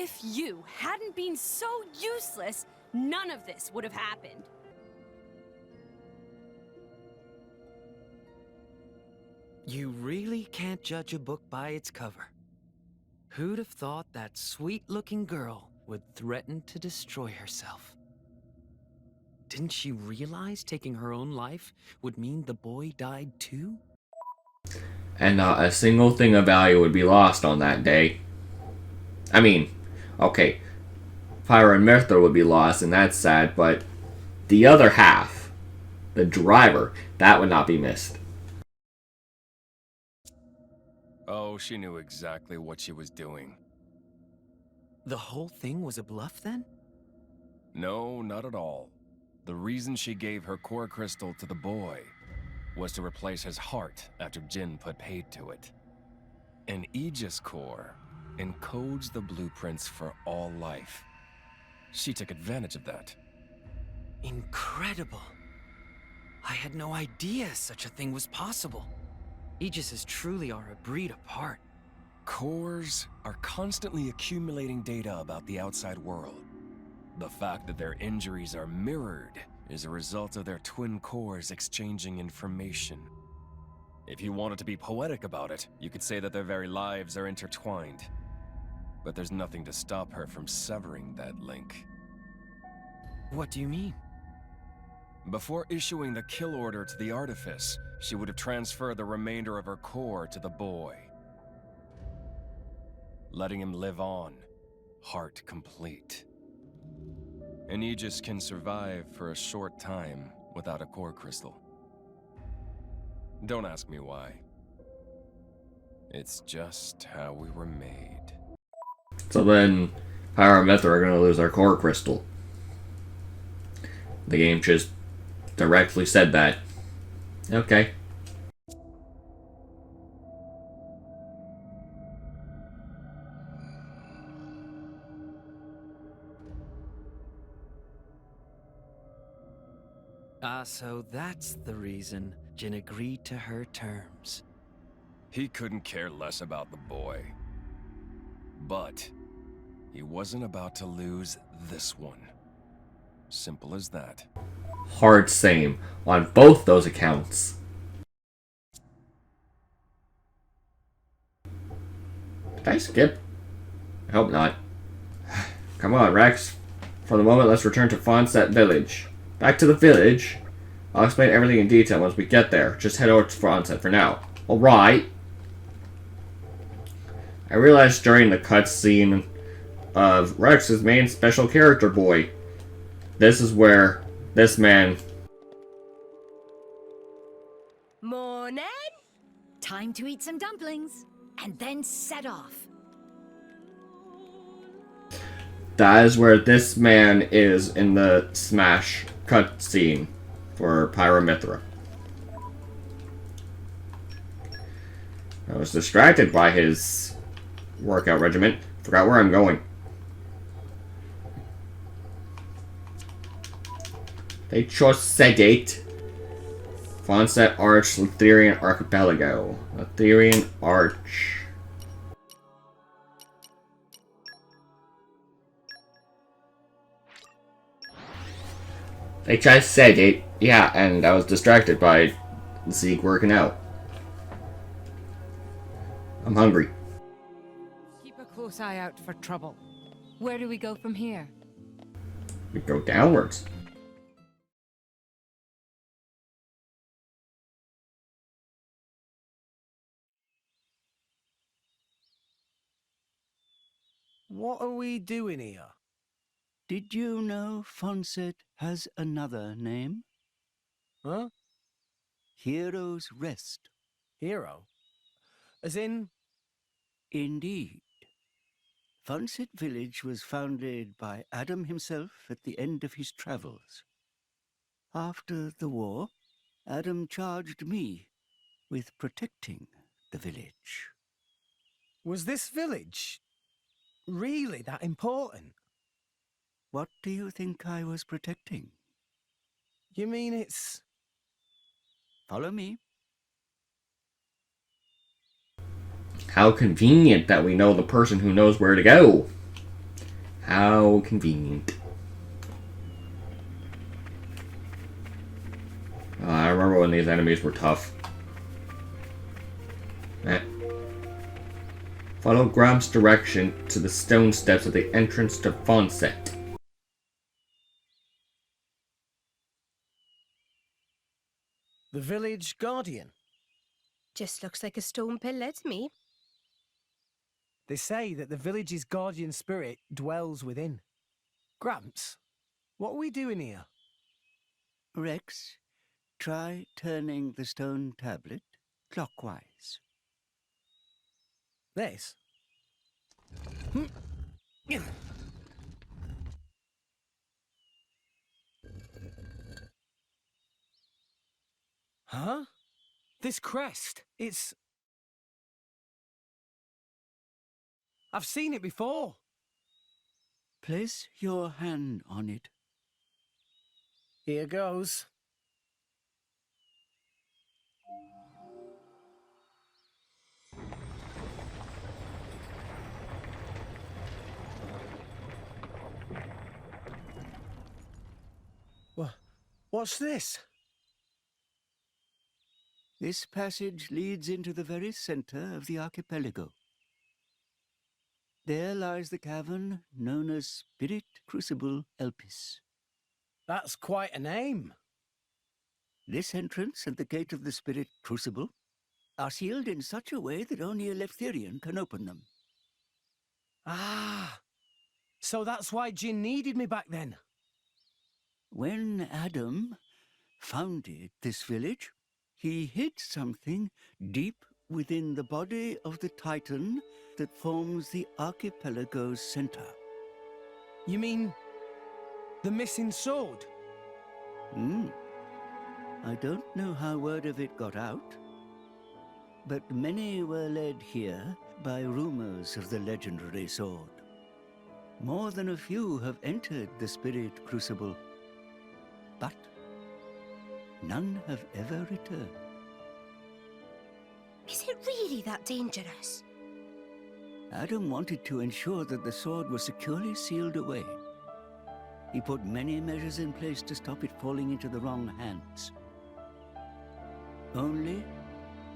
If you hadn't been so useless, none of this would have happened. You really can't judge a book by its cover. Who'd have thought that sweet-looking girl would threaten to destroy herself? Didn't she realize taking her own life would mean the boy died too? And not a single thing of value would be lost on that day. I mean, okay, Pyra and Mithra would be lost, and that's sad, but the other half, the driver, that would not be missed. Oh, she knew exactly what she was doing. The whole thing was a bluff then? No, not at all. The reason she gave her core crystal to the boy was to replace his heart after Jin put paid to it. An Aegis core encodes the blueprints for all life. She took advantage of that. Incredible. I had no idea such a thing was possible. Aegises truly are a breed apart. Cores are constantly accumulating data about the outside world. The fact that their injuries are mirrored is a result of their twin cores exchanging information. If you wanted to be poetic about it, you could say that their very lives are intertwined. But there's nothing to stop her from severing that link. What do you mean? Before issuing the kill order to the Artifice, she would have transferred the remainder of her core to the boy, letting him live on, heart complete. An Aegis can survive for a short time without a core crystal. Don't ask me why. It's just how we were made. So then, Pyra and Mithra are going to lose their core crystal. The game just directly said that. Okay. So that's the reason Jin agreed to her terms. He couldn't care less about the boy. But he wasn't about to lose this one. Simple as that. Hard same on both those accounts. Did I skip? I hope not. Come on, Rex. For the moment, let's return to Fonset Village. Back to the village. I'll explain everything in detail once we get there. Just head over to Fonset for now. Alright. I realized during the cutscene of Rex's main special character boy, this is where this man... Morning! Time to eat some dumplings, and then set off. That is where this man is in the Smash cutscene for Pyra Mithra. I was distracted by his workout regimen. Forgot where I'm going. They just said it. Fonset Arch, Letherian Archipelago. Letherian Arch. They just said it. Yeah, and I was distracted by Zeke working out. I'm hungry. Keep a close eye out for trouble. Where do we go from here? We go downwards. What are we doing here? Did you know Fonset has another name? Huh? Hero's Rest. Hero? As in? Indeed. Fonset Village was founded by Adam himself at the end of his travels. After the war, Adam charged me with protecting the village. Was this village really that important? What do you think I was protecting? You mean it's... Follow me. How convenient that we know the person who knows where to go. How convenient. I remember when these enemies were tough. Eh. Follow Gramps' direction to the stone steps at the entrance to Fonset. The village guardian. Just looks like a stone pillar to me. They say that the village's guardian spirit dwells within. Gramps, what are we doing here? Rex, try turning the stone tablet clockwise. This? Huh? This crest, it's... I've seen it before. Place your hand on it. Here goes. What's this? This passage leads into the very center of the archipelago. There lies the cavern known as Spirit Crucible Elpis. That's quite a name. This entrance and the gate of the Spirit Crucible are sealed in such a way that only a Leftherian can open them. Ah, so that's why Jin needed me back then. When Adam founded this village, he hid something deep within the body of the Titan that forms the archipelago's center. You mean the missing sword? I don't know how word of it got out, but many were led here by rumors of the legendary sword. More than a few have entered the Spirit Crucible, but none have ever returned. Is it really that dangerous? Adam wanted to ensure that the sword was securely sealed away. He put many measures in place to stop it falling into the wrong hands. Only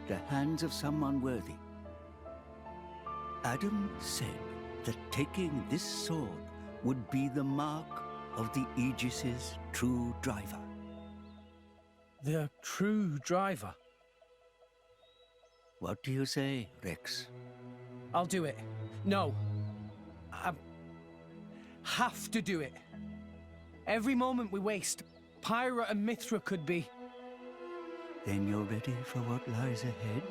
the hands of someone worthy. Adam said that taking this sword would be the mark of the Aegis's true driver. The true driver. What do you say, Rex? I'll do it. No. I have to do it. Every moment we waste, Pyra and Mithra could be... Then you're ready for what lies ahead?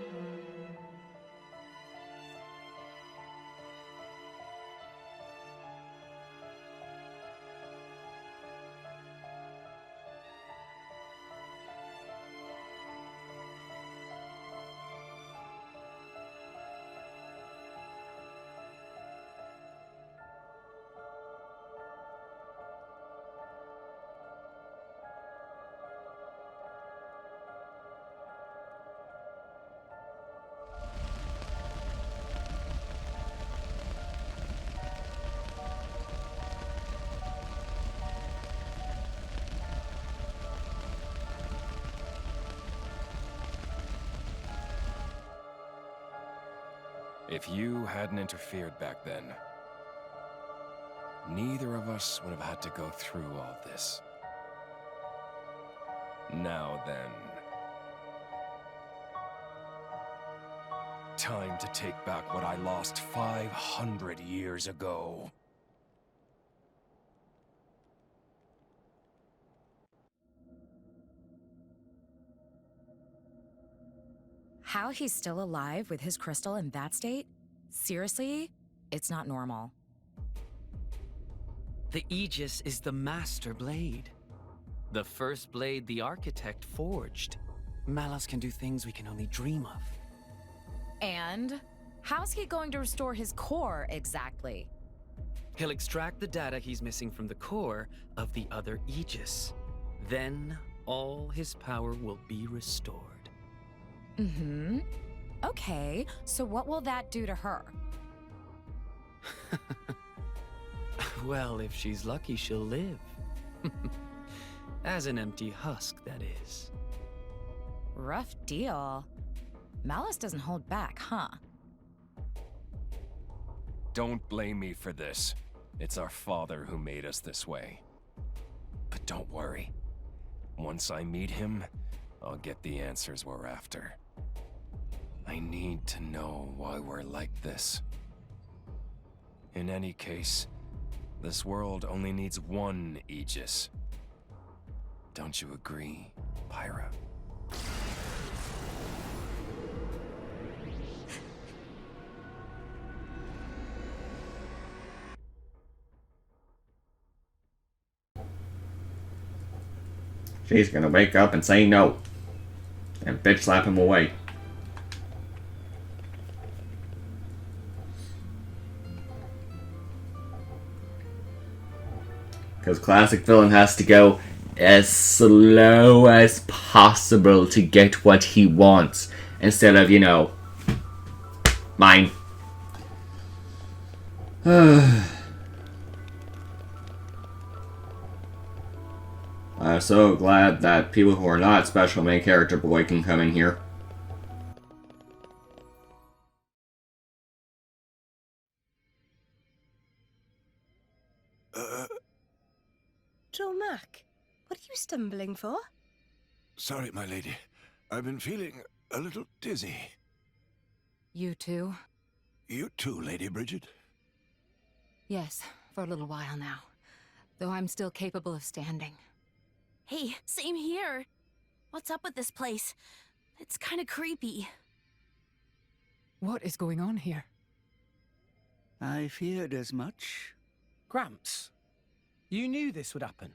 If you hadn't interfered back then, neither of us would have had to go through all this. Now then, time to take back what I lost 500 years ago. How he's still alive with his crystal in that state? Seriously? It's not normal. The Aegis is the master blade. The first blade the architect forged. Malos can do things we can only dream of. And how's he going to restore his core exactly? He'll extract the data he's missing from the core of the other Aegis. Then all his power will be restored. Mm-hmm. Okay, so what will that do to her? Well, if she's lucky, she'll live. As an empty husk, that is. Rough deal. Malice doesn't hold back, huh? Don't blame me for this. It's our father who made us this way. But don't worry. Once I meet him, I'll get the answers we're after. I need to know why we're like this. In any case, this world only needs one Aegis. Don't you agree, Pyra? She's gonna wake up and say no. And bitch slap him away. Because classic villain has to go as slow as possible to get what he wants. Instead of, you know, mine. I'm so glad that people who are not special main character boy can come in here. Mac, what are you stumbling for? Sorry, my lady. I've been feeling a little dizzy. You too? You too, Lady Bridget? Yes, for a little while now. Though I'm still capable of standing. Hey, same here. What's up with this place? It's kind of creepy. What is going on here? I feared as much. Gramps, you knew this would happen.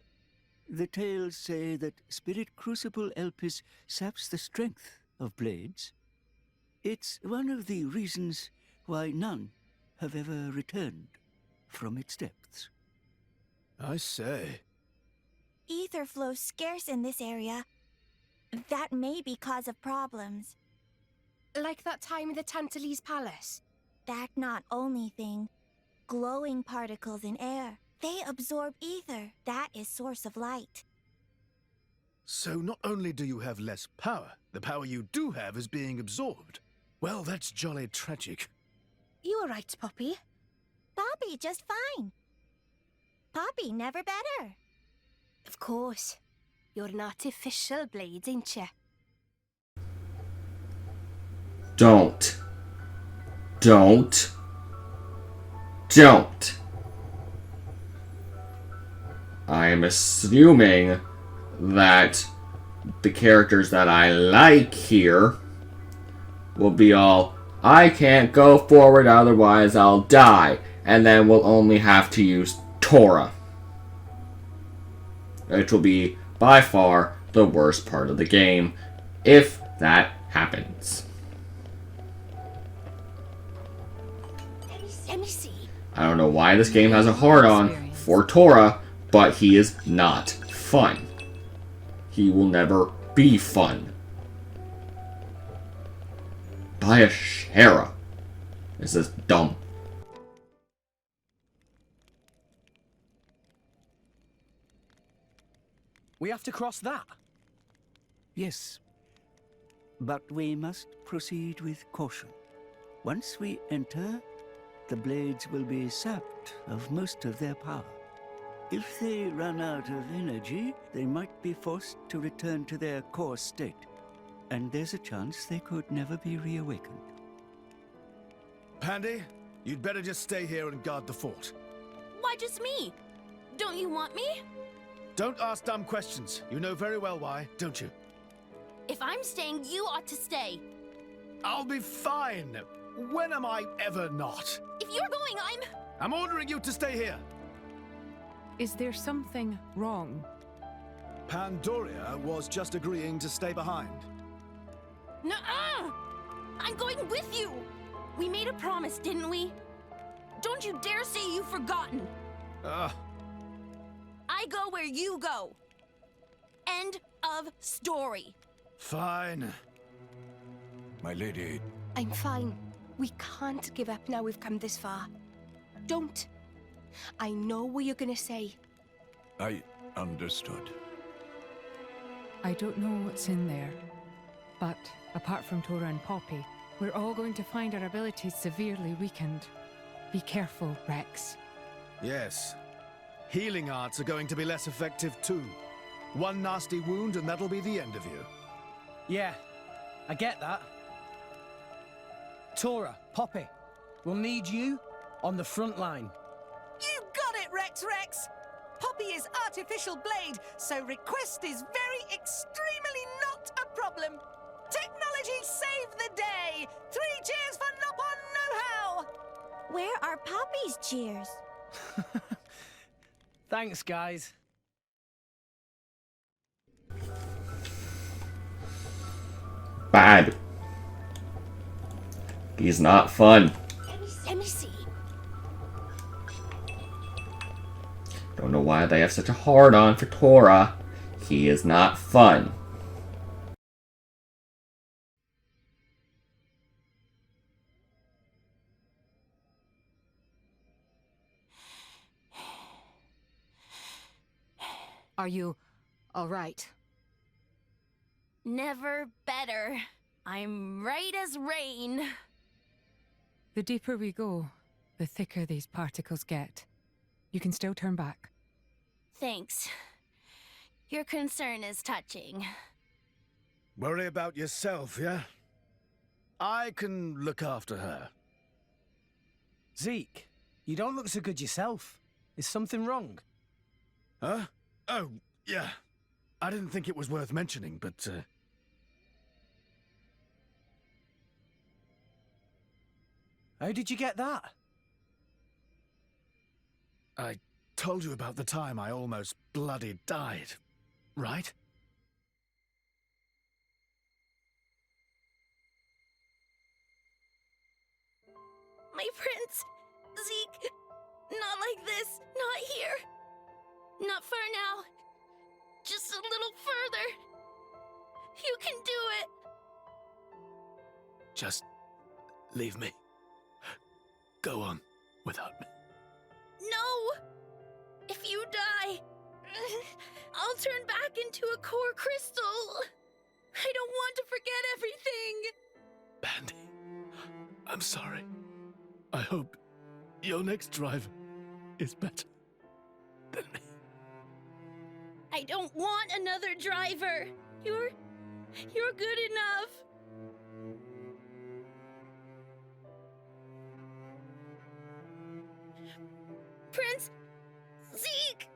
The tales say that Spirit Crucible Elpis saps the strength of blades. It's one of the reasons why none have ever returned from its depths. I say. Ether flows scarce in this area. That may be cause of problems. Like that time in the Tantalese Palace? That not only thing. Glowing particles in air. They absorb ether. That is source of light. So not only do you have less power, the power you do have is being absorbed. Well, that's jolly tragic. You all right, Poppy? Poppy just fine. Poppy never better. Of course. You're an artificial blade, ain't you? Don't. I'm assuming that the characters that I like here will be all, I can't go forward otherwise I'll die, and then we'll only have to use Torah. Which will be by far the worst part of the game, if that happens. Let me see. I don't know why this game has a hard-on for Torah, but he is not fun. He will never be fun. Buy a Shara. This is dumb. We have to cross that. Yes, but we must proceed with caution. Once we enter, the blades will be sapped of most of their power. If they run out of energy, they might be forced to return to their core state, and there's a chance they could never be reawakened. Pandy, you'd better just stay here and guard the fort. Why just me? Don't you want me? Don't ask dumb questions. You know very well why, don't you? If I'm staying, you ought to stay. I'll be fine. When am I ever not? If you're going, I'm ordering you to stay here. Is there something wrong? Pandoria was just agreeing to stay behind. Nuh-uh! I'm going with you! We made a promise, didn't we? Don't you dare say you've forgotten! I go where you go. End of story. Fine. My lady. I'm fine. We can't give up now we've come this far. Don't. I know what you're gonna say. I understood. I don't know what's in there, but apart from Tora and Poppy, we're all going to find our abilities severely weakened. Be careful, Rex. Yes. Healing arts are going to be less effective too. One nasty wound and that'll be the end of you. Yeah, I get that. Tora, Poppy, we'll need you on the front line. You got it, Rex! Poppy is artificial blade, so request is very extremely not a problem. Technology saved the day! 3 cheers for Nopon Know-How! Where are Poppy's cheers? Thanks, guys. Bad. He's not fun. Let me see. Don't know why they have such a hard-on for Tora. He is not fun. Are you all right? Never better. I'm right as rain. The deeper we go, the thicker these particles get. You can still turn back. Thanks. Your concern is touching. Worry about yourself, yeah? I can look after her. Zeke, you don't look so good yourself. Is something wrong? Huh? Oh, yeah. I didn't think it was worth mentioning, but, How did you get that? I told you about the time I almost bloody died, right? My prince! Zeke! Not like this! Not here! Not far now! Just a little further! You can do it! Just leave me. Go on without me. No! If you die, I'll turn back into a core crystal! I don't want to forget everything! Bandy, I'm sorry. I hope your next driver is better than me. I don't want another driver! You're good enough! Prince! Zeke!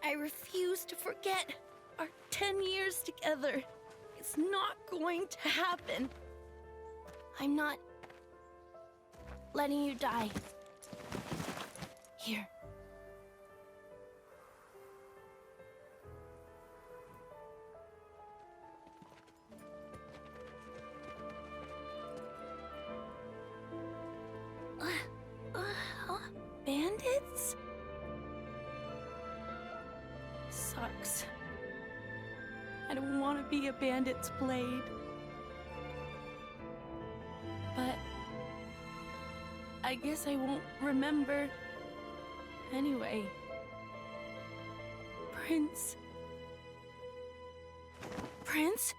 I refuse to forget our 10 years together. It's not going to happen. I'm not letting you die. Here. Bandits? Sucks. I don't want to be a bandit's blade. But I guess I won't remember anyway. Prince? Prince?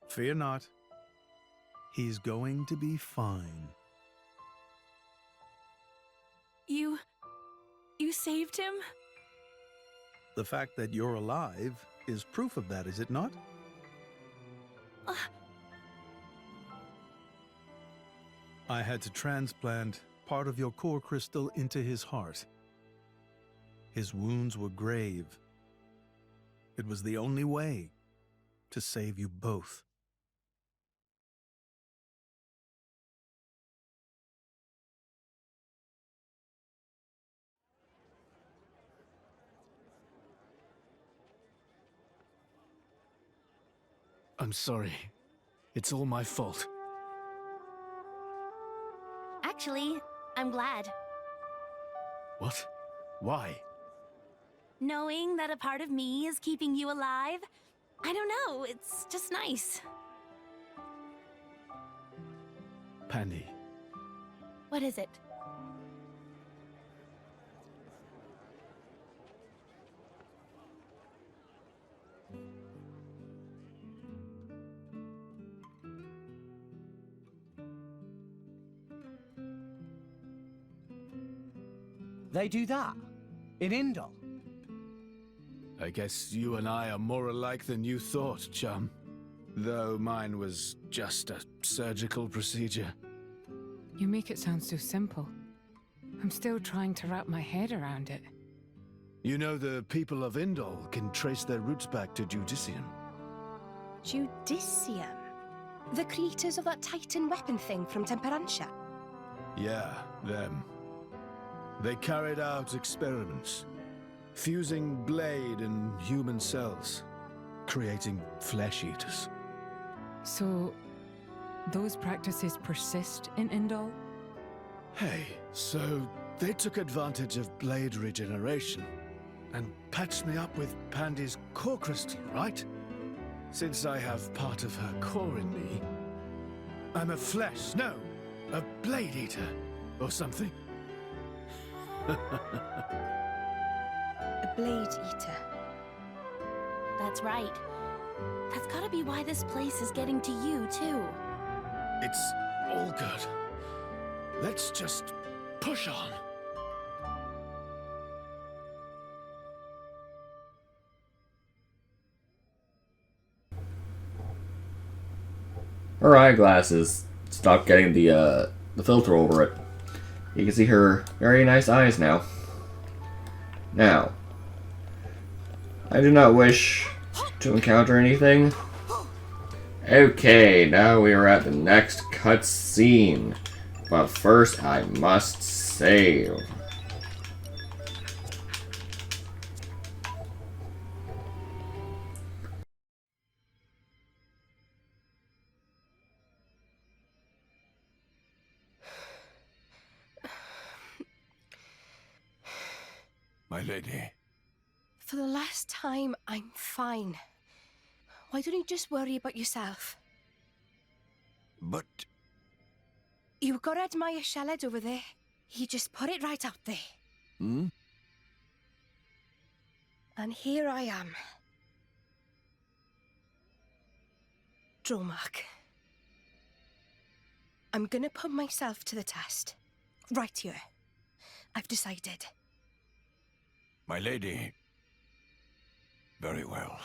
Fear not. He's going to be fine. You saved him? The fact that you're alive is proof of that, is it not? I had to transplant part of your core crystal into his heart. His wounds were grave. It was the only way to save you both. I'm sorry. It's all my fault. Actually, I'm glad. What? Why? Knowing that a part of me is keeping you alive, I don't know, it's just nice. Pandy. What is it? They do that? In Indol? I guess you and I are more alike than you thought, chum. Though mine was just a surgical procedure. You make it sound so simple. I'm still trying to wrap my head around it. You know the people of Indol can trace their roots back to Judicium. Judicium? The creators of that Titan weapon thing from Temperantia? Yeah, them. They carried out experiments, fusing blade and human cells, creating flesh eaters. So, those practices persist in Indol? Hey, so they took advantage of blade regeneration and patched me up with Pandy's core crystal, right? Since I have part of her core in me, I'm a a blade eater or something. A blade eater. That's right. That's gotta be why this place is getting to you, too. It's all good. Let's just push on. Her eyeglasses stopped getting the filter over it. You can see her very nice eyes now. Now, I do not wish to encounter anything. Okay, now we are at the next cutscene. But first, I must save. My lady. For the last time, I'm fine. Why don't you just worry about yourself? But... You got Ed Meyer Sheled over there. He just put it right out there. Hmm? And here I am. Dromark. I'm gonna put myself to the test. Right here. I've decided. My lady. Very well.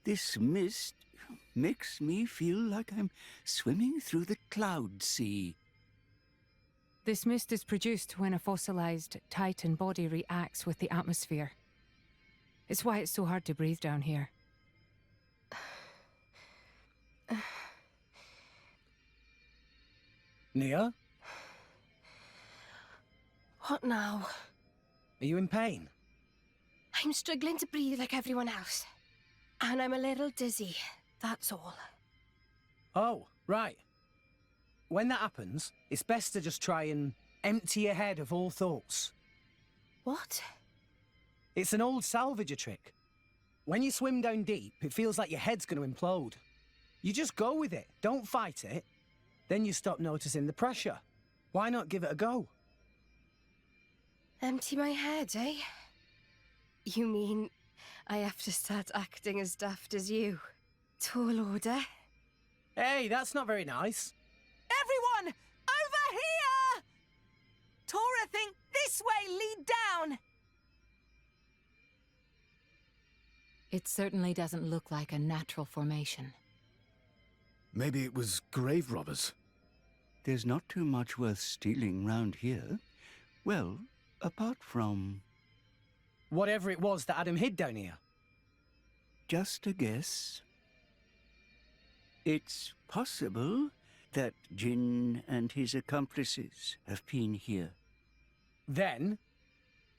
This mist makes me feel like I'm swimming through the cloud sea. This mist is produced when a fossilized Titan body reacts with the atmosphere. It's why it's so hard to breathe down here. Nia? What now? Are you in pain? I'm struggling to breathe like everyone else. And I'm a little dizzy, that's all. Oh, right. When that happens, it's best to just try and empty your head of all thoughts. What? It's an old salvager trick. When you swim down deep, it feels like your head's going to implode. You just go with it, don't fight it. Then you stop noticing the pressure. Why not give it a go? Empty my head, eh? You mean I have to start acting as daft as you? Tall order? Hey, that's not very nice. Everyone! Over here! Tora, think this way, lead down! It certainly doesn't look like a natural formation. Maybe it was grave robbers. There's not too much worth stealing round here. Well, apart from... Whatever it was that Adam hid down here. Just a guess. It's possible that Jin and his accomplices have been here. Then,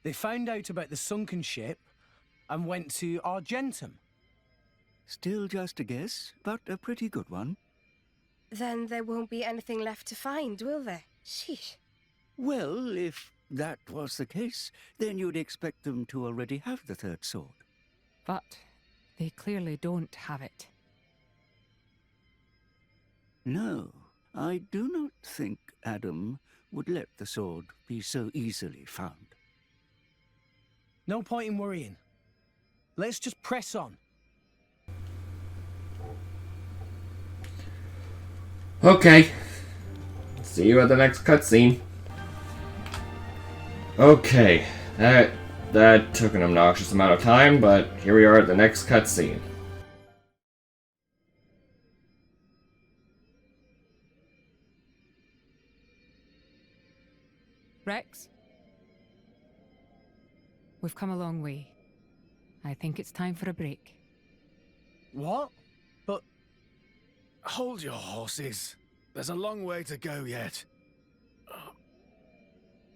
They found out about the sunken ship and went to Argentum. Still just a guess, but a pretty good one. Then there won't be anything left to find, will there? Sheesh. Well, if that was the case, then you'd expect them to already have the third sword. But they clearly don't have it. No, I do not think Adam would let the sword be so easily found. No point in worrying. Let's just press on. Okay. See you at the next cutscene. Okay. That took an obnoxious amount of time, but here we are at the next cutscene. Rex? We've come a long way. I think it's time for a break. What? But... Hold your horses. There's a long way to go yet.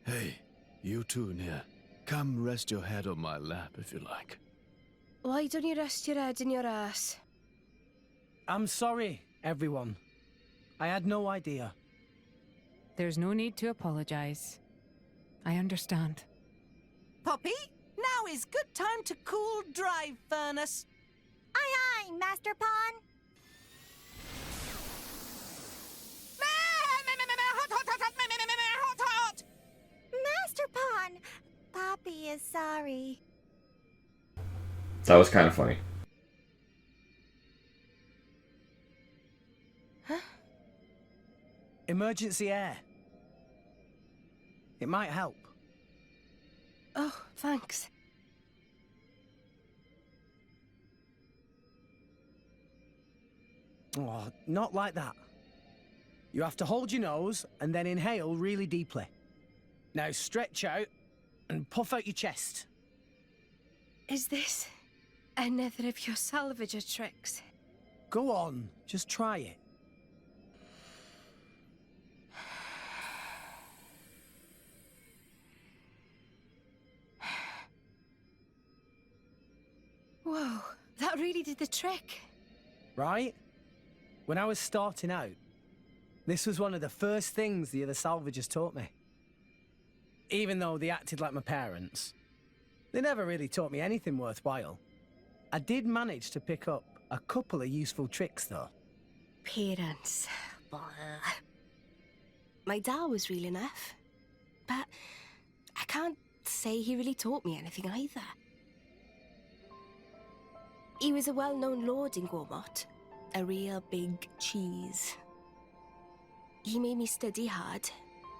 Hey, you two near. Come rest your head on my lap if you like. Why don't you rest your head in your ass? I'm sorry, everyone. I had no idea. There's no need to apologize. I understand. Poppy, now is good time to cool drive furnace. Aye aye, Master Pawn. Master Pawn, Poppy is sorry. That was kind of funny. Huh? Emergency air. It might help. Oh, thanks. Oh, not like that. You have to hold your nose and then inhale really deeply. Now stretch out and puff out your chest. Is this another of your salvager tricks? Go on, just try it. Whoa, that really did the trick. Right? When I was starting out, this was one of the first things the other salvagers taught me. Even though they acted like my parents, they never really taught me anything worthwhile. I did manage to pick up a couple of useful tricks, though. Parents. Blah. My dad was real enough, but I can't say he really taught me anything either. He was a well-known lord in Gormott, a real big cheese. He made me study hard,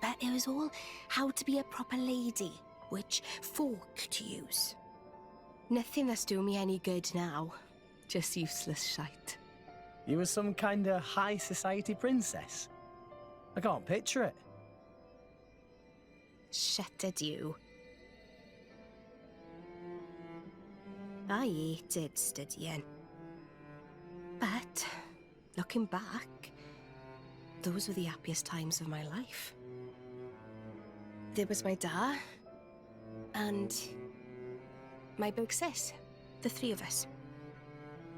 but it was all how to be a proper lady, which fork to use. Nothing that's doing me any good now, just useless shite. You were some kind of high society princess. I can't picture it. Shut it, you. I hated studying. But, looking back, those were the happiest times of my life. There was my dad, and my big sis, the three of us.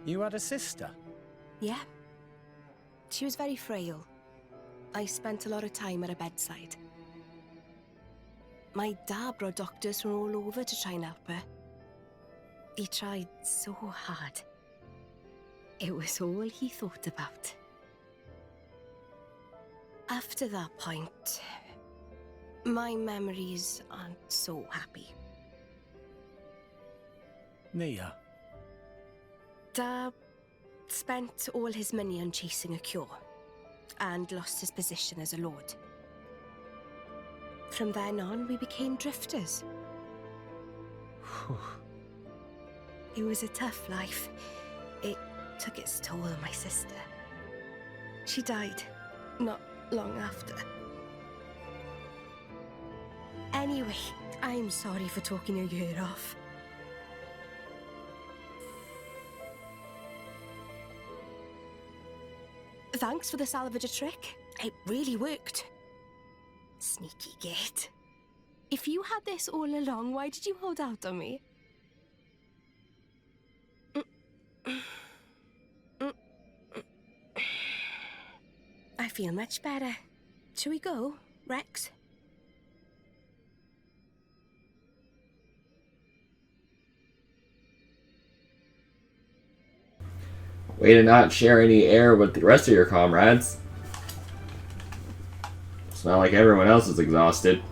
You had a sister? Yeah. She was very frail. I spent a lot of time at her bedside. My dad brought doctors from all over to try and help her. He tried so hard. It was all he thought about. After that point, my memories aren't so happy. Nia. Dad spent all his money on chasing a cure, and lost his position as a lord. From then on, we became drifters. It was a tough life. It took its toll on my sister. She died not long after. Anyway, I'm sorry for talking your ear off. Thanks for the salvager trick. It really worked. Sneaky git. If you had this all along, why did you hold out on me? I feel much better. Shall we go, Rex? Way to not share any air with the rest of your comrades. It's not like everyone else is exhausted.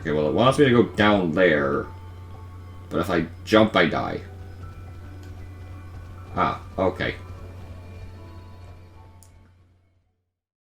Okay, well, it wants me to go down there. But if I jump, I die. Ah, okay.